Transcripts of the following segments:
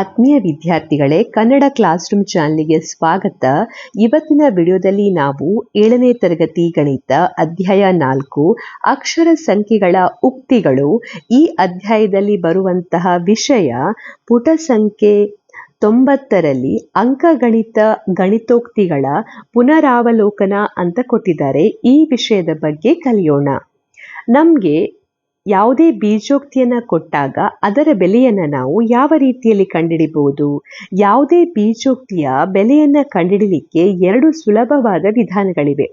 ಆತ್ಮೀಯ ವಿದ್ಯಾರ್ಥಿಗಳೇ, Kannada class room ಚಾನಲ್ಗೆ ಸ್ವಾಗತ. ಇವತ್ತಿನ ವಿಡಿಯೋದಲ್ಲಿ ನಾವು 7ನೇ ತರಗತಿ ಗಣಿತ ಅಧ್ಯಾಯ 4 ಅಕ್ಷರ ಸಂಖ್ಯೆಗಳ ಉಕ್ತಿಗಳು. ಈ ಅಧ್ಯಾಯದಲ್ಲಿ ಬರುವಂತಹ ವಿಷಯ ಪುಟ ಸಂಖ್ಯೆ 90ರಲ್ಲಿ ಅಂಕಗಣಿತ ಗಣಿತೋಕ್ತಿಗಳ ಪುನರಾವಲೋಕನ ಅಂತ ಕೊಟ್ಟಿದ್ದಾರೆ. ಈ ವಿಷಯದ ಬಗ್ಗೆ ಕಲಿಯೋಣ. ನಮಗೆ ಯಾವುದೇ ಬೀಜೋಕ್ತಿಯನ್ನು ಕೊಟ್ಟಾಗ ಅದರ ಬೆಲೆಯನ್ನು ನಾವು ಯಾವ ರೀತಿಯಲ್ಲಿ ಕಂಡುಹಿಡಿಬಹುದು? ಯಾವುದೇ ಬೀಜೋಕ್ತಿಯ ಬೆಲೆಯನ್ನು ಕಂಡುಹಿಡಲಿಕ್ಕೆ 2 ಸುಲಭವಾದ ವಿಧಾನಗಳಿವೆ.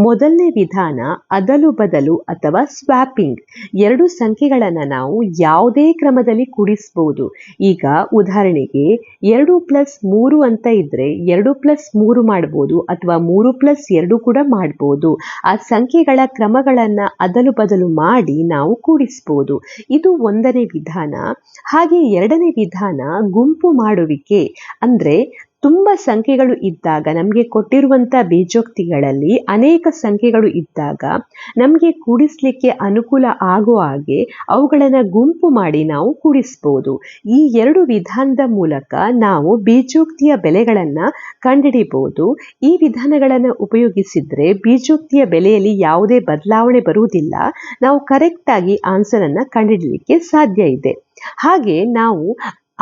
ಮೊದಲನೇ ವಿಧಾನ ಅದಲು ಬದಲು ಅಥವಾ ಸ್ವ್ಯಾಪಿಂಗ್. 2 ಸಂಖ್ಯೆಗಳನ್ನು ನಾವು ಯಾವುದೇ ಕ್ರಮದಲ್ಲಿ ಕೂಡಿಸಬಹುದು. ಈಗ ಉದಾಹರಣೆಗೆ 2+3 ಅಂತ ಇದ್ರೆ 2+3 ಮಾಡ್ಬೋದು ಅಥವಾ 3+2 ಕೂಡ ಮಾಡ್ಬೋದು. ಆ ಸಂಖ್ಯೆಗಳ ಕ್ರಮಗಳನ್ನು ಅದಲು ಬದಲು ಮಾಡಿ ನಾವು ಕೂಡಿಸಬಹುದು. ಇದು ಒಂದನೇ ವಿಧಾನ. ಹಾಗೆ ಎರಡನೇ ವಿಧಾನ ಗುಂಪು ಮಾಡುವಿಕೆ. ಅಂದ್ರೆ ತುಂಬ ಸಂಖ್ಯೆಗಳು ಇದ್ದಾಗ, ನಮಗೆ ಕೊಟ್ಟಿರುವಂಥ ಬೀಜೋಕ್ತಿಗಳಲ್ಲಿ ಅನೇಕ ಸಂಖ್ಯೆಗಳು ಇದ್ದಾಗ ನಮಗೆ ಕೂಡಿಸ್ಲಿಕ್ಕೆ ಅನುಕೂಲ ಆಗುವ ಹಾಗೆ ಅವುಗಳನ್ನು ಗುಂಪು ಮಾಡಿ ನಾವು ಕೂಡಿಸ್ಬೋದು. ಈ 2 ವಿಧಾನದ ಮೂಲಕ ನಾವು ಬೀಜೋಕ್ತಿಯ ಬೆಲೆಗಳನ್ನು ಕಂಡುಹಿಡಿಬಹುದು. ಈ ವಿಧಾನಗಳನ್ನು ಉಪಯೋಗಿಸಿದ್ರೆ ಬೀಜೋಕ್ತಿಯ ಬೆಲೆಯಲ್ಲಿ ಯಾವುದೇ ಬದಲಾವಣೆ ಬರುವುದಿಲ್ಲ. ನಾವು ಕರೆಕ್ಟಾಗಿ ಆನ್ಸರನ್ನು ಕಂಡುಹಿಡಲಿಕ್ಕೆ ಸಾಧ್ಯ ಇದೆ. ಹಾಗೆ ನಾವು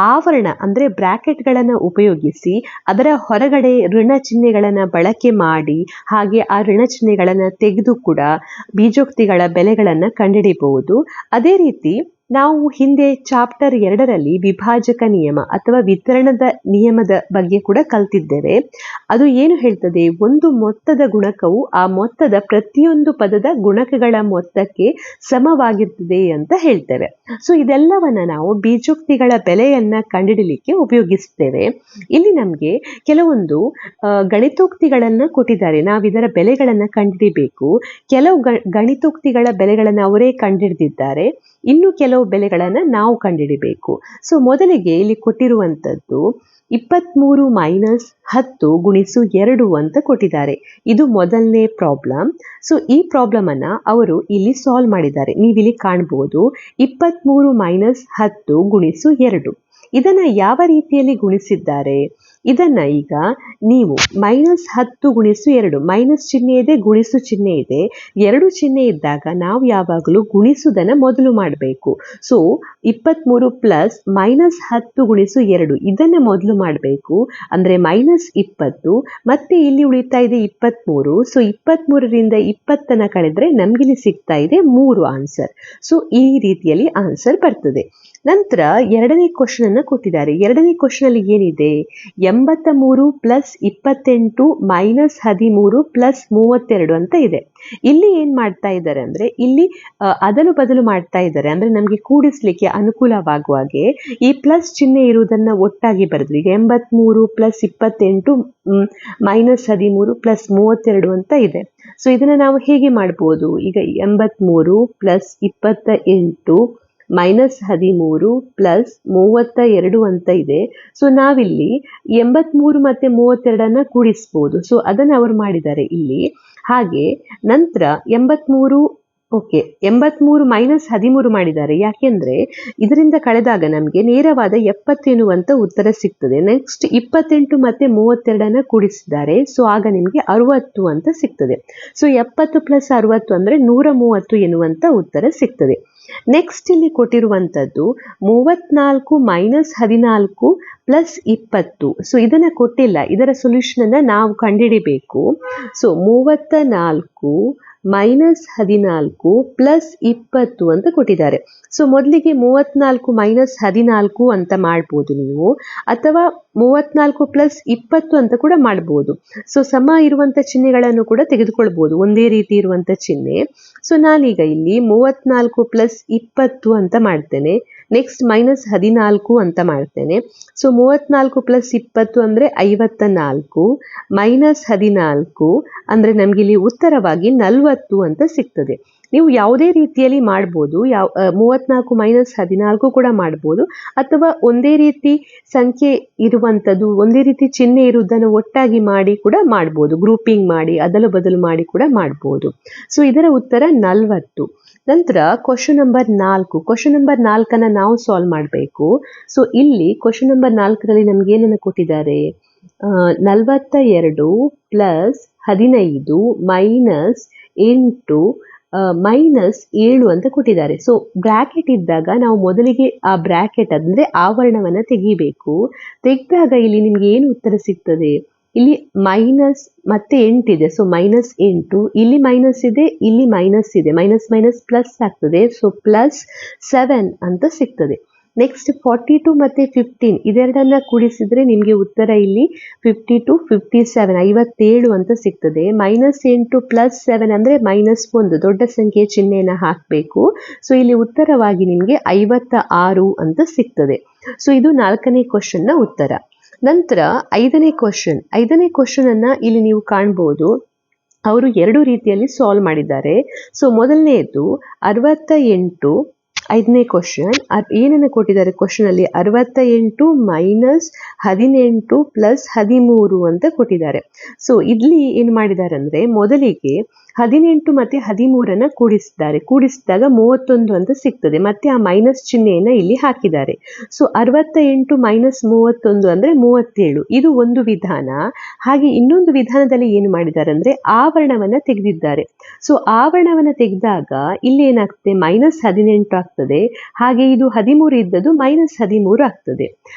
ಆವರಣ ಅಂದರೆ ಬ್ರ್ಯಾಕೆಟ್ಗಳನ್ನು ಉಪಯೋಗಿಸಿ ಅದರ ಹೊರಗಡೆ ಋಣ ಚಿಹ್ನೆಗಳನ್ನು ಬಳಕೆ ಮಾಡಿ ಹಾಗೆ ಆ ಋಣ ಚಿಹ್ನೆಗಳನ್ನು ತೆಗೆದು ಕೂಡ ಬೀಜೋಕ್ತಿಗಳ ಬೆಲೆಗಳನ್ನು ಕಂಡುಹಿಡಿಯಬಹುದು. ಅದೇ ರೀತಿ ನಾವು ಹಿಂದೆ ಚಾಪ್ಟರ್ 2ರಲ್ಲಿ ವಿಭಾಜಕ ನಿಯಮ ಅಥವಾ ವಿತರಣದ ನಿಯಮದ ಬಗ್ಗೆ ಕೂಡ ಕಲ್ತಿದ್ದೇವೆ. ಅದು ಏನು ಹೇಳ್ತದೆ? ಒಂದು ಮೊತ್ತದ ಗುಣಕವು ಆ ಮೊತ್ತದ ಪ್ರತಿಯೊಂದು ಪದದ ಗುಣಕಗಳ ಮೊತ್ತಕ್ಕೆ ಸಮವಾಗಿರ್ತದೆ ಅಂತ ಹೇಳ್ತೇವೆ. ಸೊ ಇದೆಲ್ಲವನ್ನ ನಾವು ಬೀಜೋಕ್ತಿಗಳ ಬೆಲೆಯನ್ನ ಕಂಡುಹಿಡಲಿಕ್ಕೆ ಉಪಯೋಗಿಸ್ತೇವೆ. ಇಲ್ಲಿ ನಮಗೆ ಕೆಲವೊಂದು ಗಣಿತೋಕ್ತಿಗಳನ್ನು ಕೊಟ್ಟಿದ್ದಾರೆ. ನಾವು ಇದರ ಬೆಲೆಗಳನ್ನು ಕಂಡುಹಿಡಿಬೇಕು. ಕೆಲವು ಗಣಿತೋಕ್ತಿಗಳ ಬೆಲೆಗಳನ್ನು ಅವರೇ ಕಂಡುಹಿಡಿದಿದ್ದಾರೆ. ಇನ್ನು ಕೆಲವು ಬೆಲೆಗಳನ್ನು ನಾವು ಕಂಡುಹಿಡಿಬೇಕು. ಸೊ ಮೊದಲಿಗೆ ಇಲ್ಲಿ ಕೊಟ್ಟಿರುವಂಥದ್ದು 23 - 10 × 2 ಅಂತ ಕೊಟ್ಟಿದ್ದಾರೆ. ಇದು ಮೊದಲನೇ ಪ್ರಾಬ್ಲಮ್. ಸೊ ಈ ಪ್ರಾಬ್ಲಮ್ ಅನ್ನ ಅವರು ಇಲ್ಲಿ ಸಾಲ್ವ್ ಮಾಡಿದ್ದಾರೆ. ನೀವಿಲ್ಲಿ ಕಾಣಬಹುದು 23 - 10 × 2. ಇದನ್ನ ಯಾವ ರೀತಿಯಲ್ಲಿ ಗುಣಿಸಿದ್ದಾರೆ? ಇದನ್ನ ಈಗ ನೀವು -10 × 2, ಮೈನಸ್ ಚಿಹ್ನೆ ಇದೆ, ಗುಣಿಸು ಚಿಹ್ನೆ ಇದೆ. 2 ಚಿಹ್ನೆ ಇದ್ದಾಗ ನಾವು ಯಾವಾಗಲೂ ಗುಣಿಸುವುದನ್ನು ಮೊದಲು ಮಾಡಬೇಕು. ಸೊ 23 ಪ್ಲಸ್ -10 × 2 ಇದನ್ನು ಮೊದಲು ಮಾಡಬೇಕು. ಅಂದರೆ -20 ಮತ್ತೆ ಇಲ್ಲಿ ಉಳಿತಾ ಇದೆ 23. ಸೊ 23ರಿಂದ 20 ಕಳೆದ್ರೆ ನಮಗಿಲ್ಲಿ ಸಿಗ್ತಾ ಇದೆ 3 ಆನ್ಸರ್. ಸೊ ಈ ರೀತಿಯಲ್ಲಿ ಆನ್ಸರ್ ಬರ್ತದೆ. ನಂತರ ಎರಡನೇ ಕ್ವಶನ್ ಅನ್ನು ಕೊಟ್ಟಿದ್ದಾರೆ. ಎರಡನೇ ಕ್ವಶನ್ ಅಲ್ಲಿ ಏನಿದೆ? 83 + 28 - 13 + 32 ಅಂತ ಇದೆ. ಇಲ್ಲಿ ಏನ್ ಮಾಡ್ತಾ ಇದ್ದಾರೆ ಅಂದ್ರೆ ಇಲ್ಲಿ ಅದಲು ಬದಲು ಮಾಡ್ತಾ ಇದ್ದಾರೆ. ಅಂದ್ರೆ ನಮಗೆ ಕೂಡಿಸ್ಲಿಕ್ಕೆ ಅನುಕೂಲವಾಗುವ ಹಾಗೆ ಈ ಪ್ಲಸ್ ಚಿಹ್ನೆ ಇರುವುದನ್ನ ಒಟ್ಟಾಗಿ ಬರೆದ್ರು. ಈಗ 83 + 28 - 13 + 32 ಅಂತ ಇದೆ. ಸೊ ಇದನ್ನ ನಾವು ಹೇಗೆ ಮಾಡ್ಬೋದು? ಈಗ 83 + 28 - 13 + 32 ಅಂತ ಇದೆ. ಸೊ ನಾವಿಲ್ಲಿ 83 ಮತ್ತು 32 ಕೂಡಿಸ್ಬೋದು. ಸೊ ಅದನ್ನು ಅವರು ಮಾಡಿದ್ದಾರೆ ಇಲ್ಲಿ. ಹಾಗೆ ನಂತರ 83 -13 ಮಾಡಿದ್ದಾರೆ. ಯಾಕೆಂದ್ರೆ ಇದರಿಂದ ಕಳೆದಾಗ ನಮಗೆ ನೇರವಾದ 70 ಎನ್ನುವಂತ ಉತ್ತರ ಸಿಗ್ತದೆ. ನೆಕ್ಸ್ಟ್ 28 ಮತ್ತು 32 ಕೂಡಿಸಿದ್ದಾರೆ. ಸೊ ಆಗ ನಿಮಗೆ 60 ಅಂತ ಸಿಗ್ತದೆ. ಸೊ 70 + 60 ಅಂದ್ರೆ 130 ಎನ್ನುವಂತ ಉತ್ತರ ಸಿಗ್ತದೆ. ನೆಕ್ಸ್ಟ್ ಇಲ್ಲಿ ಕೊಟ್ಟಿರುವಂಥದ್ದು 34 - 14 + 20. ಸೊ ಇದನ್ನ ಕೊಟ್ಟಿಲ್ಲ. ಇದರ ಸೊಲ್ಯೂಷನ್ ಅನ್ನ ನಾವು ಕಂಡುಹಿಡಿಬೇಕು. ಸೊ 34 - 14 + 20 ಅಂತ ಕೊಟ್ಟಿದ್ದಾರೆ. ಸೊ ಮೊದಲಿಗೆ 34 - 14 ಅಂತ ಮಾಡ್ಬೋದು ನೀವು, ಅಥವಾ 34 + 20 ಅಂತ ಕೂಡ ಮಾಡ್ಬೋದು. ಸೊ ಸಮ ಇರುವಂತ ಚಿಹ್ನೆಗಳನ್ನು ಕೂಡ ತೆಗೆದುಕೊಳ್ಬಹುದು, ಒಂದೇ ರೀತಿ ಇರುವಂತ ಚಿಹ್ನೆ. ಸೊ ನಾನೀಗ ಇಲ್ಲಿ 34 + 20 ಅಂತ ಮಾಡ್ತೇನೆ. ನೆಕ್ಸ್ಟ್ -14 ಅಂತ ಮಾಡ್ತೇನೆ. ಸೊ 34 + 20 ಅಂದರೆ 54, -14 ಅಂದರೆ ನಮಗಿಲ್ಲಿ ಉತ್ತರವಾಗಿ 40 ಅಂತ ಸಿಗ್ತದೆ. ನೀವು ಯಾವುದೇ ರೀತಿಯಲ್ಲಿ ಮಾಡ್ಬೋದು. 34 - 14 ಕೂಡ ಮಾಡ್ಬೋದು, ಅಥವಾ ಒಂದೇ ರೀತಿ ಸಂಖ್ಯೆ ಇರುವಂಥದ್ದು, ಒಂದೇ ರೀತಿ ಚಿಹ್ನೆ ಇರುವುದನ್ನು ಒಟ್ಟಾಗಿ ಮಾಡಿ ಕೂಡ ಮಾಡ್ಬೋದು. ಗ್ರೂಪಿಂಗ್ ಮಾಡಿ ಅದಲು ಬದಲು ಮಾಡಿ ಕೂಡ ಮಾಡ್ಬೋದು. ಸೊ ಇದರ ಉತ್ತರ 40. ನಂತರ ಕ್ವಶನ್ ನಂಬರ್ 4. ಕ್ವಶನ್ ನಂಬರ್ 4 ನಾವು ಸಾಲ್ವ್ ಮಾಡಬೇಕು. ಸೊ ಇಲ್ಲಿ ಕ್ವಶನ್ ನಂಬರ್ 4ರಲ್ಲಿ ನಮ್ಗೆ ಏನನ್ನು ಕೊಟ್ಟಿದ್ದಾರೆ, 42 ಪ್ಲಸ್ 15 ಮೈನಸ್ 8 ಮೈನಸ್ 7 ಅಂತ ಕೊಟ್ಟಿದ್ದಾರೆ. ಸೊ ಬ್ರಾಕೆಟ್ ಇದ್ದಾಗ ನಾವು ಮೊದಲಿಗೆ ಆ ಬ್ರಾಕೆಟ್ ಅಂದರೆ ಆವರಣವನ್ನು ತೆಗಿಬೇಕು. ತೆಗೆದಾಗ ಇಲ್ಲಿ ನಿಮ್ಗೆ ಏನು ಉತ್ತರ ಸಿಗ್ತದೆ, ಇಲ್ಲಿ ಮೈನಸ್ ಮತ್ತೆ 8 ಇದೆ. ಸೊ -8, ಇಲ್ಲಿ ಮೈನಸ್ ಇದೆ, ಇಲ್ಲಿ ಮೈನಸ್ ಇದೆ, ಮೈನಸ್ ಮೈನಸ್ ಪ್ಲಸ್ ಆಗ್ತದೆ. ಸೊ +7 ಅಂತ ಸಿಗ್ತದೆ. ನೆಕ್ಸ್ಟ್ 42 ಮತ್ತೆ 15 ಇದೆರಡನ್ನ ಕೂಡಿಸಿದ್ರೆ ನಿಮಗೆ ಉತ್ತರ ಇಲ್ಲಿ 52 57 57 ಅಂತ ಸಿಗ್ತದೆ. -8 +7 ಅಂದರೆ -1 ದೊಡ್ಡ ಸಂಖ್ಯೆಯ ಚಿಹ್ನೆಯನ್ನು ಹಾಕಬೇಕು. ಸೊ ಇಲ್ಲಿ ಉತ್ತರವಾಗಿ ನಿಮಗೆ 56 ಅಂತ ಸಿಗ್ತದೆ. ಸೊ ಇದು 4ನೇ ಕ್ವಶನ್ನ ಉತ್ತರ. ನಂತರ 5ನೇ ಕ್ವಶನ್ ಅನ್ನ ಇಲ್ಲಿ ನೀವು ಕಾಣ್ಬೋದು. ಅವರು 2 ರೀತಿಯಲ್ಲಿ ಸಾಲ್ವ್ ಮಾಡಿದ್ದಾರೆ. ಸೊ ಮೊದಲನೆಯದು 68, 5ನೇ ಕ್ವಶನ್ ಏನನ್ನು ಕೊಟ್ಟಿದ್ದಾರೆ ಕ್ವಶನ್ ಅಲ್ಲಿ, 68 ಮೈನಸ್ 18 ಪ್ಲಸ್ 13 ಅಂತ ಕೊಟ್ಟಿದ್ದಾರೆ. ಸೊ ಇಲ್ಲಿ ಏನು ಮಾಡಿದ್ದಾರೆ ಅಂದ್ರೆ ಮೊದಲಿಗೆ 18 ಮತ್ತೆ 13 ಕೂಡಿಸಿದಾಗ 31 ಅಂತ ಸಿಗ್ತದೆ. ಮತ್ತೆ ಆ ಮೈನಸ್ ಚಿಹ್ನೆಯನ್ನ ಇಲ್ಲಿ ಹಾಕಿದ್ದಾರೆ. ಸೊ 68 ಮೈನಸ್ 31 ಅಂದ್ರೆ 37. ಇದು ಒಂದು ವಿಧಾನ. ಹಾಗೆ ಇನ್ನೊಂದು ವಿಧಾನದಲ್ಲಿ ಏನು ಮಾಡಿದ್ದಾರೆ ಅಂದ್ರೆ ಆವರಣವನ್ನ ತೆಗೆದಿದ್ದಾರೆ. ಸೊ ಆವರಣವನ್ನ ತೆಗೆದಾಗ ಇಲ್ಲಿ ಏನಾಗ್ತದೆ, -18 ಆಗ್ತದೆ. ಹಾಗೆ ಇದು 13 ಇದ್ದದ್ದು -13 ಆಗ್ತದೆ.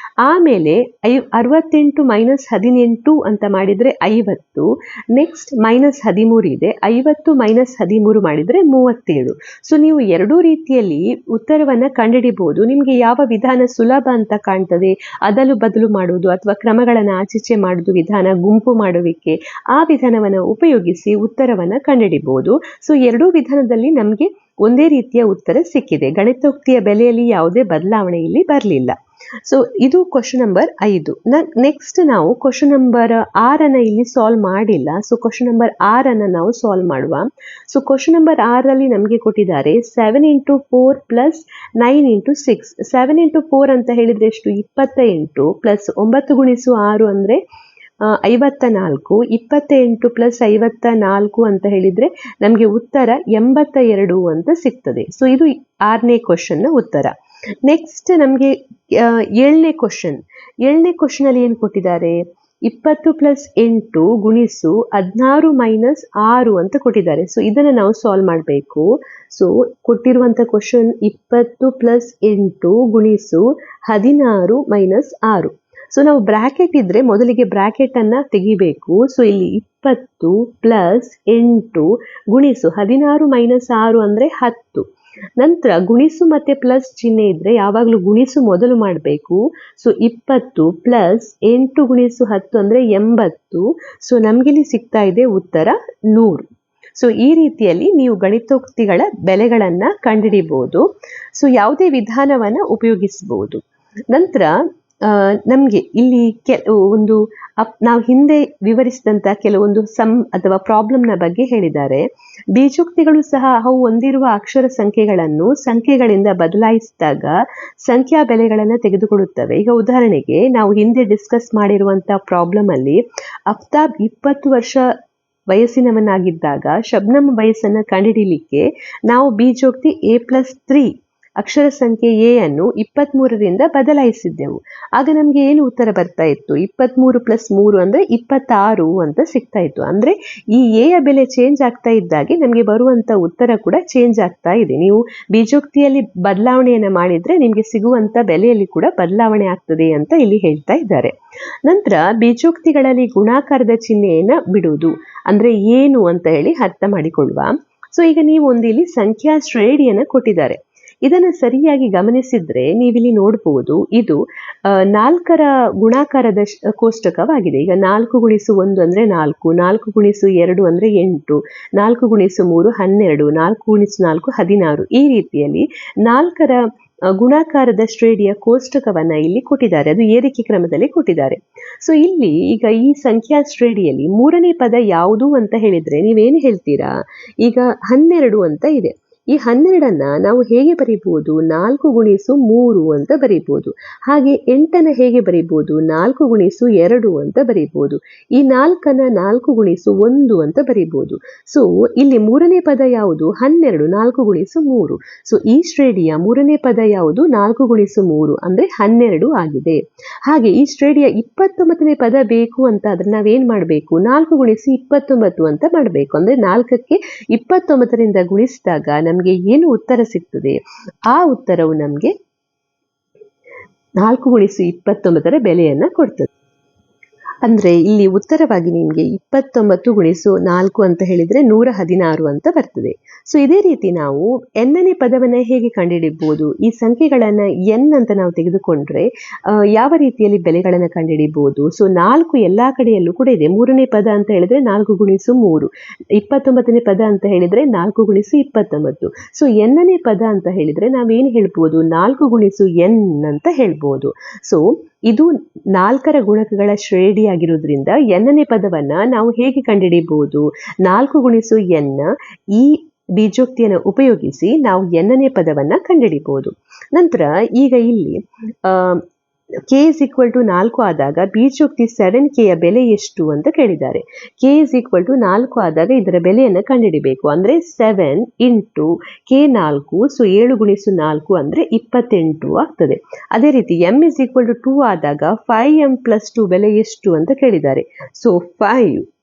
ಆಮೇಲೆ 68 ಮೈನಸ್ 18 ಅಂತ ಮಾಡಿದ್ರೆ 50. ನೆಕ್ಸ್ಟ್ -13 ಇದೆ, 50 ಮೈನಸ್ 13 ಮಾಡಿದ್ರೆ 37. ಸೊ ನೀವು 2 ರೀತಿಯಲ್ಲಿ ಉತ್ತರವನ್ನ ಕಂಡುಹಿಡಿಬಹುದು. ನಿಮಗೆ ಯಾವ ವಿಧಾನ ಸುಲಭ ಅಂತ ಕಾಣ್ತದೆ, ಅದಲು ಬದಲು ಮಾಡುವುದು ಅಥವಾ ಕ್ರಮಗಳನ್ನು ಆಚೀಚೆ ಮಾಡುವುದು ವಿಧಾನ, ಗುಂಪು ಮಾಡುವಿಕೆ, ಆ ವಿಧಾನವನ್ನು ಉಪಯೋಗಿಸಿ ಉತ್ತರವನ್ನ ಕಂಡುಹಿಡಿಬಹುದು. ಸೊ 2 ವಿಧಾನದಲ್ಲಿ ನಮಗೆ ಒಂದೇ ರೀತಿಯ ಉತ್ತರ ಸಿಕ್ಕಿದೆ. ಗಣಿತೋಕ್ತಿಯ ಬೆಲೆಯಲ್ಲಿ ಯಾವುದೇ ಬದಲಾವಣೆ ಇಲ್ಲಿ ಬರಲಿಲ್ಲ. ಸೊ ಇದು ಕ್ವಶನ್ ನಂಬರ್ 5. ನೆಕ್ಸ್ಟ್ ನಾವು ಕ್ವಶನ್ ನಂಬರ್ 6 ಇಲ್ಲಿ ಸಾಲ್ವ್ ಮಾಡಿಲ್ಲ. ಸೊ ಕ್ವಶನ್ ನಂಬರ್ 6 ನಾವು ಸಾಲ್ವ್ ಮಾಡುವ. ಸೊ ಕ್ವಶನ್ ನಂಬರ್ 6ರಲ್ಲಿ ನಮಗೆ ಕೊಟ್ಟಿದ್ದಾರೆ 7 × 4 ಪ್ಲಸ್ 9 × 6. 7 × 4 ಅಂತ ಹೇಳಿದ್ರೆ ಎಷ್ಟು, 28 ಪ್ಲಸ್ 9 × 6 ಅಂದರೆ 54. 28 ಪ್ಲಸ್ 54 ಅಂತ ಹೇಳಿದ್ರೆ ನಮಗೆ ಉತ್ತರ 82 ಅಂತ ಸಿಗ್ತದೆ. ಸೊ ಇದು 6ನೇ ಕ್ವಶನ್ನ ಉತ್ತರ. ನೆಕ್ಸ್ಟ್ ನಮಗೆ 7ನೇ ಕ್ವಶನ್ ಅಲ್ಲಿ ಏನು ಕೊಟ್ಟಿದ್ದಾರೆ, 20 ಪ್ಲಸ್ 8 ಗುಣಿಸು 16 ಮೈನಸ್ 6 ಅಂತ ಕೊಟ್ಟಿದ್ದಾರೆ. ಸೊ ಇದನ್ನು ನಾವು ಸಾಲ್ವ್ ಮಾಡಬೇಕು. ಸೊ ಕೊಟ್ಟಿರುವಂಥ ಕ್ವಶನ್ 20 ಪ್ಲಸ್ 8 ಗುಣಿಸು 16 ಮೈನಸ್ 6. ಸೊ ನಾವು ಬ್ರಾಕೆಟ್ ಇದ್ರೆ ಮೊದಲಿಗೆ ಬ್ರಾಕೆಟ್ ಅನ್ನ ತೆಗಿಬೇಕು. ಸೊ ಇಲ್ಲಿ 20 ಪ್ಲಸ್ 8 ಗುಣಿಸು 16 ಮೈನಸ್ 6 ಅಂದ್ರೆ 10. ನಂತರ ಗುಣಿಸು ಮತ್ತೆ ಪ್ಲಸ್ ಚಿಹ್ನೆ ಇದ್ರೆ ಯಾವಾಗಲೂ ಗುಣಿಸು ಮೊದಲು ಮಾಡಬೇಕು. ಸೊ 20 ಪ್ಲಸ್ 8 ಗುಣಿಸು 10 ಅಂದ್ರೆ 80. ಸೊ ನಮ್ಗಿಲ್ಲಿ ಸಿಗ್ತಾ ಇದೆ ಉತ್ತರ 100. ಸೊ ಈ ರೀತಿಯಲ್ಲಿ ನೀವು ಗಣಿತೋಕ್ತಿಗಳ ಬೆಲೆಗಳನ್ನ ಕಂಡುಹಿಡಿಬಹುದು. ಸೊ ಯಾವುದೇ ವಿಧಾನವನ್ನ ಉಪಯೋಗಿಸಬಹುದು. ನಂತರ ನಮಗೆ ಇಲ್ಲಿ ನಾವು ಹಿಂದೆ ವಿವರಿಸಿದಂಥ ಕೆಲವೊಂದು ಸಮ್ ಅಥವಾ ಪ್ರಾಬ್ಲಮ್ನ ಬಗ್ಗೆ ಹೇಳಿದ್ದಾರೆ. ಬೀಜೋಕ್ತಿಗಳು ಸಹ ಅವು ಹೊಂದಿರುವ ಅಕ್ಷರ ಸಂಖ್ಯೆಗಳನ್ನು ಸಂಖ್ಯೆಗಳಿಂದ ಬದಲಾಯಿಸಿದಾಗ ಸಂಖ್ಯಾ ಬೆಲೆಗಳನ್ನು ತೆಗೆದುಕೊಳ್ಳುತ್ತವೆ. ಈಗ ಉದಾಹರಣೆಗೆ ನಾವು ಹಿಂದೆ ಡಿಸ್ಕಸ್ ಮಾಡಿರುವಂಥ ಪ್ರಾಬ್ಲಮ್ ಅಲ್ಲಿ ಅಫ್ತಾಬ್ 20 ವರ್ಷ ವಯಸ್ಸಿನವನಾಗಿದ್ದಾಗ ಶಬ್ನಮ್ ವಯಸ್ಸನ್ನು ಕಂಡುಹಿಡಿಯಲಿಕ್ಕೆ ನಾವು ಬೀಜೋಕ್ತಿ A+3 ಅಕ್ಷರ ಸಂಖ್ಯೆ ಎ ಅನ್ನು 23ರಿಂದ ಬದಲಾಯಿಸಿದ್ದೆವು. ಆಗ ನಮಗೆ ಏನು ಉತ್ತರ ಬರ್ತಾ ಇತ್ತು, 23 + 3 ಅಂದರೆ 26 ಅಂತ ಸಿಗ್ತಾ ಇತ್ತು. ಅಂದರೆ ಈ ಎಯ ಬೆಲೆ ಚೇಂಜ್ ಆಗ್ತಾ ಇದ್ದಾಗೆ ನಮಗೆ ಬರುವಂಥ ಉತ್ತರ ಕೂಡ ಚೇಂಜ್ ಆಗ್ತಾ ಇದೆ. ನೀವು ಬೀಜೋಕ್ತಿಯಲ್ಲಿ ಬದಲಾವಣೆಯನ್ನು ಮಾಡಿದರೆ ನಿಮಗೆ ಸಿಗುವಂಥ ಬೆಲೆಯಲ್ಲಿ ಕೂಡ ಬದಲಾವಣೆ ಆಗ್ತದೆ ಅಂತ ಇಲ್ಲಿ ಹೇಳ್ತಾ ಇದ್ದಾರೆ. ನಂತರ ಬೀಜೋಕ್ತಿಗಳಲ್ಲಿ ಗುಣಾಕಾರದ ಚಿಹ್ನೆಯನ್ನು ಬಿಡುವುದು ಅಂದರೆ ಏನು ಅಂತ ಹೇಳಿ ಅರ್ಥ ಮಾಡಿಕೊಳ್ಳುವ. ಸೊ ಈಗ ನೀವು ಒಂದು ಇಲ್ಲಿ ಸಂಖ್ಯಾ ಶ್ರೇಣಿಯನ್ನು ಕೊಟ್ಟಿದ್ದಾರೆ. ಇದನ್ನು ಸರಿಯಾಗಿ ಗಮನಿಸಿದ್ರೆ ನೀವಿಲ್ಲಿ ನೋಡಬಹುದು, ಇದು 4ರ ಗುಣಾಕಾರದ ಕೋಷ್ಟಕವಾಗಿದೆ. ಈಗ 4 × 1 ಅಂದರೆ 4, 4 × 2 ಅಂದರೆ 8, 4 × 3 12, 4 × 4 16. ಈ ರೀತಿಯಲ್ಲಿ 4ರ ಗುಣಾಕಾರದ ಶ್ರೇಣಿಯ ಕೋಷ್ಟಕವನ್ನ ಇಲ್ಲಿ ಕೊಟ್ಟಿದ್ದಾರೆ. ಅದು ಏರಿಕೆ ಕ್ರಮದಲ್ಲಿ ಕೊಟ್ಟಿದ್ದಾರೆ. ಸೊ ಇಲ್ಲಿ ಈಗ ಈ ಸಂಖ್ಯಾ ಶ್ರೇಣಿಯಲ್ಲಿ 3ನೇ ಪದ ಯಾವುದು ಅಂತ ಹೇಳಿದ್ರೆ ನೀವೇನು ಹೇಳ್ತೀರಾ, ಈಗ 12 ಅಂತ ಇದೆ. ಈ 12ನ್ನ ನಾವು ಹೇಗೆ ಬರೀಬಹುದು? 4 ಗುಣಿಸು 3 ಅಂತ ಬರೀಬಹುದು. ಹಾಗೆ 8ನ್ನ ಹೇಗೆ ಬರೀಬಹುದು? 4 ಗುಣಿಸು 2 ಅಂತ ಬರೀಬಹುದು. ಈ 4ನ್ನ 4 ಗುಣಿಸು 1 ಅಂತ ಬರೀಬಹುದು. ಸೊ ಇಲ್ಲಿ ಮೂರನೇ ಪದ ಯಾವುದು? 12, 4 ಗುಣಿಸು 3. ಸೊ ಈ ಶ್ರೇಣಿಯ ಮೂರನೇ ಪದ ಯಾವುದು? 4 ಗುಣಿಸು 3 ಅಂದ್ರೆ 12 ಆಗಿದೆ. ಹಾಗೆ ಈ ಶ್ರೇಣಿಯ 29ನೇ ಪದ ಬೇಕು ಅಂತ ಆದ್ರೆ ನಾವೇನ್ ಮಾಡಬೇಕು? 4 ಗುಣಿಸು 29 ಅಂತ ಮಾಡಬೇಕು. ಅಂದ್ರೆ 4ಕ್ಕೆ 29ರಿಂದ ಗುಣಿಸಿದಾಗ ನಮಗೆ ಏನು ಉತ್ತರ ಸಿಗ್ತದೆ? ಆ ಉತ್ತರವು ನಮಗೆ 4 ಗುಣಿಸು 29ರ ಬೆಲೆಯನ್ನ ಕೊಡ್ತದೆ. ಅಂದ್ರೆ ಇಲ್ಲಿ ಉತ್ತರವಾಗಿ ನಿಮಗೆ 29 ಗುಣಿಸು 4 ಅಂತ ಹೇಳಿದ್ರೆ 116 ಅಂತ ಬರ್ತದೆ. ಸೊ ಇದೇ ರೀತಿ ನಾವು ಎನ್ನನೇ ಪದವನ್ನ ಹೇಗೆ ಕಂಡುಹಿಡಿಬಹುದು? ಈ ಸಂಖ್ಯೆಗಳನ್ನ ಎನ್ ಅಂತ ನಾವು ತೆಗೆದುಕೊಂಡ್ರೆ ಯಾವ ರೀತಿಯಲ್ಲಿ ಬೆಲೆಗಳನ್ನ ಕಂಡುಹಿಡಿಬಹುದು? ಸೊ 4 ಎಲ್ಲಾ ಕಡೆಯಲ್ಲೂ ಕೂಡ ಇದೆ. ಮೂರನೇ ಪದ ಅಂತ ಹೇಳಿದ್ರೆ 4 ಗುಣಿಸು 3. 29ನೇ ಪದ ಅಂತ ಹೇಳಿದ್ರೆ 4 ಗುಣಿಸು 29. ಸೊ ಎನ್ನನೇ ಪದ ಅಂತ ಹೇಳಿದ್ರೆ ನಾವೇನು ಹೇಳ್ಬೋದು? 4 ಗುಣಿಸು ಎನ್ ಅಂತ ಹೇಳ್ಬೋದು. ಸೊ ಇದು 4ರ ಗುಣಕಗಳ ಶ್ರೇಣಿಯಾಗಿರುವುದರಿಂದ ಎನ್ನನೇ ಪದವನ್ನ ನಾವು ಹೇಗೆ ಕಂಡುಹಿಡಿಯಬಹುದು? 4 ಗುಣಿಸು ಎನ್ ಈ ಬೀಜೋಕ್ತಿಯನ್ನು ಉಪಯೋಗಿಸಿ ನಾವು ಎನ್ನನೇ ಪದವನ್ನ ಕಂಡುಹಿಡಿಯಬಹುದು. ನಂತರ ಈಗ ಇಲ್ಲಿ k is equal to 4 ಆದಾಗ ಬೀಜೋಕ್ತಿ 7k ಯ ಬೆಲೆ ಎಷ್ಟು ಅಂತ ಕೇಳಿದ್ದಾರೆ. k is equal to 4 ಆದಾಗ ಇದರ ಬೆಲೆಯನ್ನು ಕಂಡುಹಿಡಿಬೇಕು. ಅಂದ್ರೆ 7 ಇಂಟು k 4, ಸೊ 7 ಗುಣಿಸು 4 ಅಂದ್ರೆ 28 ಆಗ್ತದೆ. ಅದೇ ರೀತಿ m is equal to 2 ಆದಾಗ 5m plus 2 ಬೆಲೆ ಎಷ್ಟು ಅಂತ ಕೇಳಿದ್ದಾರೆ. ಸೊ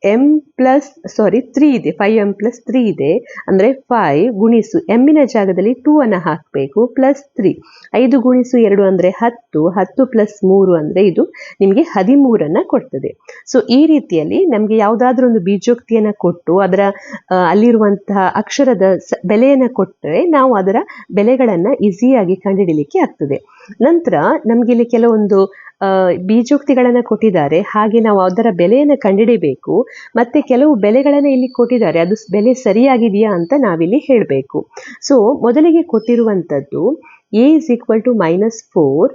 3 ಇದೆ, 5m plus 3 ಇದೆ. ಅಂದ್ರೆ 5 ಗುಣಿಸು ಎಮ್ಮಿನ ಜಾಗದಲ್ಲಿ 2 ಅನ್ನು ಹಾಕಬೇಕು ಪ್ಲಸ್ 3. 5 ಗುಣಿಸು 2 ಅಂದ್ರೆ 10, 10 ಪ್ಲಸ್ 3 ಅಂದ್ರೆ ಇದು ನಿಮಗೆ 13 ಕೊಡ್ತದೆ. ಸೊ ಈ ರೀತಿಯಲ್ಲಿ ನಮಗೆ ಯಾವುದಾದ್ರೂ ಒಂದು ಬೀಜೋಕ್ತಿಯನ್ನ ಕೊಟ್ಟು ಅದರ ಅಲ್ಲಿರುವಂತಹ ಅಕ್ಷರದ ಬೆಲೆಯನ್ನ ಕೊಟ್ಟರೆ ನಾವು ಅದರ ಬೆಲೆಗಳನ್ನ ಈಸಿಯಾಗಿ ಕಂಡುಹಿಡಿಯಲಿಕ್ಕೆ ಆಗ್ತದೆ. ನಂತರ ನಮ್ಗೆ ಇಲ್ಲಿ ಕೆಲವೊಂದು ಬೀಜೋಕ್ತಿಗಳನ್ನ ಕೊಟ್ಟಿದ್ದಾರೆ, ಹಾಗೆ ನಾವು ಅದರ ಬೆಲೆಯನ್ನು ಕಂಡುಹಿಡಿಬೇಕು. ಮತ್ತೆ ಕೆಲವು ಬೆಲೆಗಳನ್ನ ಇಲ್ಲಿ ಕೊಟ್ಟಿದ್ದಾರೆ, ಅದು ಬೆಲೆ ಸರಿಯಾಗಿದೆಯಾ ಅಂತ ನಾವಿಲ್ಲಿ ಹೇಳಬೇಕು. ಸೊ ಮೊದಲಿಗೆ ಕೊಟ್ಟಿರುವಂತದ್ದು a is equal to -4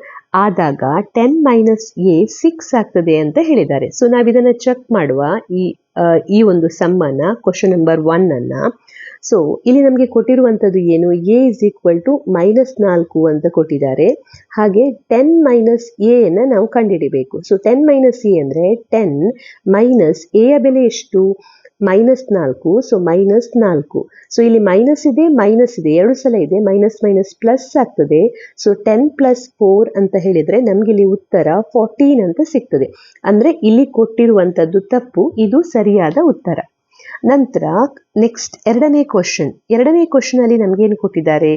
ಆದಾಗ 10 minus a 6 ಆಗ್ತದೆ ಅಂತ ಹೇಳಿದ್ದಾರೆ. ಸೊ ನಾವಿದನ್ನ ಚೆಕ್ ಮಾಡುವ ಈ ಒಂದು ಸಮ್ಮನ್ನ, ಕ್ವಶನ್ ನಂಬರ್ 1 ಅನ್ನ. ಸೊ ಇಲ್ಲಿ ನಮಗೆ ಕೊಟ್ಟಿರುವಂತದ್ದು ಏನು? a is equal to -4 ಅಂತ ಕೊಟ್ಟಿದ್ದಾರೆ. ಹಾಗೆ 10 minus a ನ ನಾವು ಕಂಡುಹಿಡಿಬೇಕು. ಸೊ 10 minus a ಅಂದ್ರೆ 10 ಮೈನಸ್ a ಯ ಬೆಲೆ ಎಷ್ಟು? -4. ಸೊ -4. ಸೊ ಇಲ್ಲಿ ಮೈನಸ್ ಇದೆ, ಮೈನಸ್ ಇದೆ, 2 ಸಲ ಇದೆ. ಮೈನಸ್ ಮೈನಸ್ ಪ್ಲಸ್ ಆಗ್ತದೆ. ಸೊ 10 plus 4 ಅಂತ ಹೇಳಿದ್ರೆ ನಮ್ಗೆ ಇಲ್ಲಿ ಉತ್ತರ 14 ಅಂತ ಸಿಗ್ತದೆ. ಅಂದ್ರೆ ಇಲ್ಲಿ ಕೊಟ್ಟಿರುವಂತದ್ದು ತಪ್ಪು, ಇದು ಸರಿಯಾದ ಉತ್ತರ. ನಂತರ ನೆಕ್ಸ್ಟ್ ಎರಡನೇ ಕ್ವಶನ್ ಅಲ್ಲಿ ನಮ್ಗೇನು ಕೊಟ್ಟಿದ್ದಾರೆ?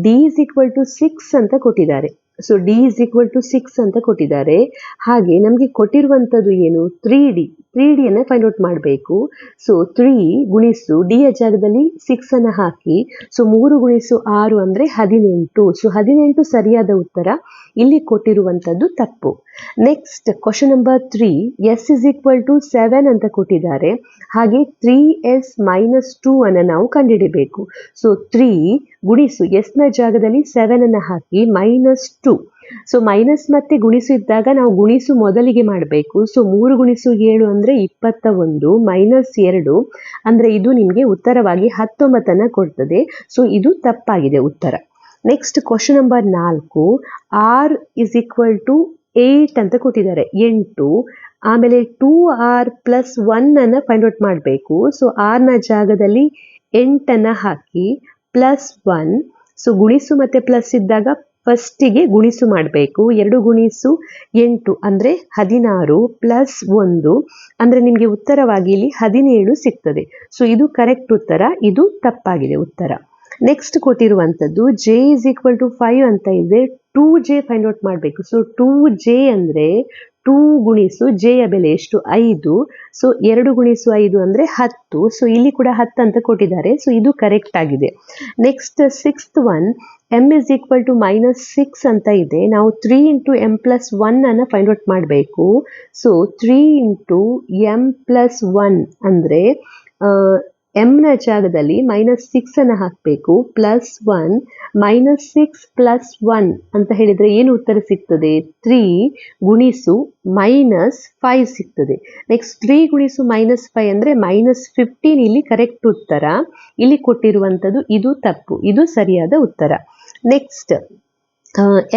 d is equal to 6 ಅಂತ ಕೊಟ್ಟಿದ್ದಾರೆ. So d is equal to 6 ಅಂತ ಕೊಟ್ಟಿದ್ದಾರೆ. ಹಾಗೆ ನಮಗೆ ಕೊಟ್ಟಿರುವಂತದ್ದು ಏನು? 3d ಅನ್ನ ಫೈಂಡ್ ಔಟ್ ಮಾಡಬೇಕು. ಸೊ 3 ಗುಣಿಸು d ಯ ಜಾಗದಲ್ಲಿ 6 ಅನ್ನ ಹಾಕಿ. ಸೊ 3 ಗುಣಿಸು 6 ಅಂದ್ರೆ 18. ಸೊ 18 ಸರಿಯಾದ ಉತ್ತರ, ಇಲ್ಲಿ ಕೊಟ್ಟಿರುವಂತದ್ದು ತಪ್ಪು. Next question number 3, s is equal to 7 ಅಂತ ಕೊಟ್ಟಿದ್ದಾರೆ. ಹಾಗೆ 3s minus 2 ಅನ್ನ ನಾವು ಕಂಡುಹಿಡಿಬೇಕು. ಸೊ 3 ಗುಣಿಸು s ನ ಜಾಗದಲ್ಲಿ 7 ಅನ್ನ ಹಾಕಿ -2. ಸೊ ಮೈನಸ್ ಮತ್ತೆ ಗುಣಿಸು ಇದ್ದಾಗ ನಾವು ಗುಣಿಸು ಮೊದಲಿಗೆ ಮಾಡಬೇಕು. ಸೊ 3 ಗುಣಿಸು 7 ಅಂದ್ರೆ 21 -2 ಅಂದ್ರೆ ಇದು ನಿಮಗೆ ಉತ್ತರವಾಗಿ 19 ಕೊಡ್ತದೆ. ಸೊ ಇದು ತಪ್ಪಾಗಿದೆ ಉತ್ತರ. Next question number 4, r is equal to 8 ಅಂತ ಕೊಟ್ಟಿದ್ದಾರೆ, 8. ಆಮೇಲೆ 2r plus 1 ಅನ್ನ ಫೈಂಡ್ ಔಟ್ ಮಾಡಬೇಕು. ಸೊ r ನ ಜಾಗದಲ್ಲಿ 8 ಅನ್ನ ಹಾಕಿ +1. ಸೊ ಗುಣಿಸು ಮತ್ತೆ ಪ್ಲಸ್ ಇದ್ದಾಗ ಫಸ್ಟಿಗೆ ಗುಣಿಸು ಮಾಡಬೇಕು. 2 ಗುಣಿಸು 8 ಅಂದ್ರೆ 16 ಪ್ಲಸ್ 1 ಅಂದ್ರೆ ನಿಮಗೆ ಉತ್ತರವಾಗಿ ಇಲ್ಲಿ 17 ಸಿಗ್ತದೆ. ಸೊ ಇದು ಕರೆಕ್ಟ್ ಉತ್ತರ, ಇದು ತಪ್ಪಾಗಿದೆ ಉತ್ತರ. ನೆಕ್ಸ್ಟ್ ಕೊಟ್ಟಿರುವಂತದ್ದು j is equal to 5 ಅಂತ ಇದೆ. 2j ಫೈಂಡ್ ಔಟ್ ಮಾಡಬೇಕು. ಸೊ 2j ಅಂದ್ರೆ 2 ಗುಣಿಸು j ಯ ಬೆಲೆ ಎಷ್ಟು? 5. ಸೊ 2 ಗುಣಿಸು 5 ಅಂದ್ರೆ 10. ಸೊ ಇಲ್ಲಿ ಕೂಡ 10 ಅಂತ ಕೊಟ್ಟಿದ್ದಾರೆ. ಸೊ ಇದು ಕರೆಕ್ಟ್ ಆಗಿದೆ. Next 6th one, m is equal to -6 ಅಂತ ಇದೆ. ನಾವು 3 into m plus 1 ಅನ್ನ ಫೈಂಡ್ ಔಟ್ ಮಾಡಬೇಕು. ಸೊ 3 into m plus 1 ಅಂದ್ರೆ ಎಮ್ನ ಜಾಗದಲ್ಲಿ -6 ಅನ್ನು ಹಾಕಬೇಕು, +1 -6 +1 ಅಂತ ಹೇಳಿದ್ರೆ ಏನು ಉತ್ತರ ಸಿಗ್ತದೆ? 3 ಗುಣಿಸು -5 ಸಿಗ್ತದೆ. ನೆಕ್ಸ್ಟ್ 3 ಗುಣಿಸು -5 ಅಂದರೆ -15 ಇಲ್ಲಿ ಕರೆಕ್ಟ್ ಉತ್ತರ. ಇಲ್ಲಿ ಕೊಟ್ಟಿರುವಂಥದ್ದು ಇದು ತಪ್ಪು, ಇದು ಸರಿಯಾದ ಉತ್ತರ. Next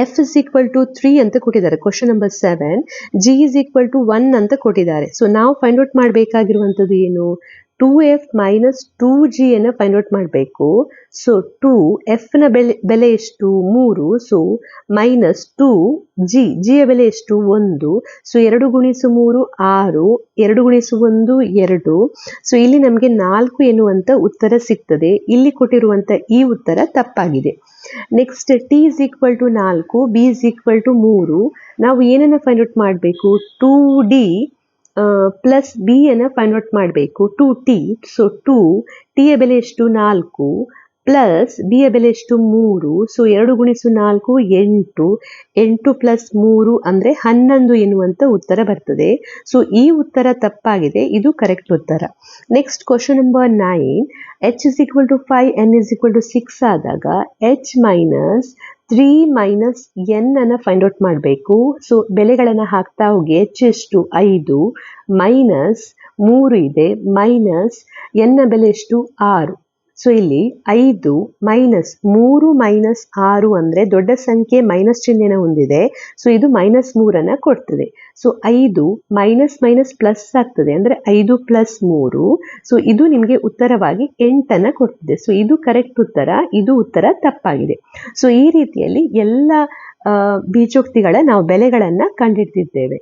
f is equal to 3 ಅಂತ ಕೊಟ್ಟಿದ್ದಾರೆ, question number 7. g is equal to 1 ಅಂತ ಕೊಟ್ಟಿದ್ದಾರೆ. ಸೊ ನಾವು ಫೈಂಡ್ ಔಟ್ ಮಾಡಬೇಕಾಗಿರುವಂಥದ್ದು ಏನು? 2f minus 2g ಅನ್ನು ಫೈಂಡ್ ಔಟ್ ಮಾಡಬೇಕು. ಸೊ 2f ನ ಬೆಲೆ ಎಷ್ಟು? 3. ಸೊ -2g, g ಯ ಬೆಲೆ ಎಷ್ಟು? 1. ಸೊ 2 ಗುಣಿಸು 3 6, 2 ಗುಣಿಸು 1 2. ಸೊ ಇಲ್ಲಿ ನಮಗೆ 4 ಎನ್ನುವಂಥ ಉತ್ತರ ಸಿಗ್ತದೆ. ಇಲ್ಲಿ ಕೊಟ್ಟಿರುವಂಥ ಈ ಉತ್ತರ ತಪ್ಪಾಗಿದೆ. Next t is equal to 4, b is equal to 3. ನಾವು ಏನನ್ನು ಫೈಂಡ್ ಔಟ್ ಮಾಡಬೇಕು? 2d ಪ್ಲಸ್ ಬಿ ಅನ್ನು ಫೈಂಡ್ ಔಟ್ ಮಾಡಬೇಕು, 2t. ಸೊ 2t ಯ ಬೆಲೆ ಎಷ್ಟು? 4 ಪ್ಲಸ್ ಬಿ ಯ ಬೆಲೆ ಎಷ್ಟು? 3. ಸೊ 2 ಗುಣಿಸು 4 8, 8 ಪ್ಲಸ್ 3 ಅಂದರೆ 11 ಎನ್ನುವಂಥ ಉತ್ತರ ಬರ್ತದೆ. ಸೊ ಈ ಉತ್ತರ ತಪ್ಪಾಗಿದೆ, ಇದು ಕರೆಕ್ಟ್ ಉತ್ತರ. Next question number 9. h is equal to 5, n is equal to 6 ಆದಾಗ h minus 3 minus n ಅನ್ನು ಫೈಂಡ್ ಔಟ್ ಮಾಡಬೇಕು. ಸೊ ಬೆಲೆಗಳನ್ನು ಹಾಕ್ತಾ ಹೋಗಿ. h ಎಷ್ಟು? 5 ಮೈನಸ್ 3 ಇದೆ, ಮೈನಸ್ n ನ ಬೆಲೆ ಎಷ್ಟು? 6. ಸೊ ಇಲ್ಲಿ 5 ಮೈನಸ್ 3 ಮೈನಸ್ 6 ಅಂದರೆ ದೊಡ್ಡ ಸಂಖ್ಯೆ ಮೈನಸ್ ಚಿಹ್ನೆನ ಹೊಂದಿದೆ. ಸೊ ಇದು -3 ಕೊಡ್ತದೆ. ಸೊ 5 ಮೈನಸ್ ಮೈನಸ್ ಪ್ಲಸ್ ಆಗ್ತದೆ, ಅಂದರೆ 5 + 3. ಸೊ ಇದು ನಿಮಗೆ ಉತ್ತರವಾಗಿ 8 ಕೊಡ್ತದೆ. ಸೊ ಇದು ಕರೆಕ್ಟ್ ಉತ್ತರ, ಇದು ಉತ್ತರ ತಪ್ಪಾಗಿದೆ. ಸೊ ಈ ರೀತಿಯಲ್ಲಿ ಎಲ್ಲ ಬೀಜೋಕ್ತಿಗಳ ನಾವು ಬೆಲೆಗಳನ್ನು ಕಂಡುಹಿಡಿದಿದ್ದೇವೆ.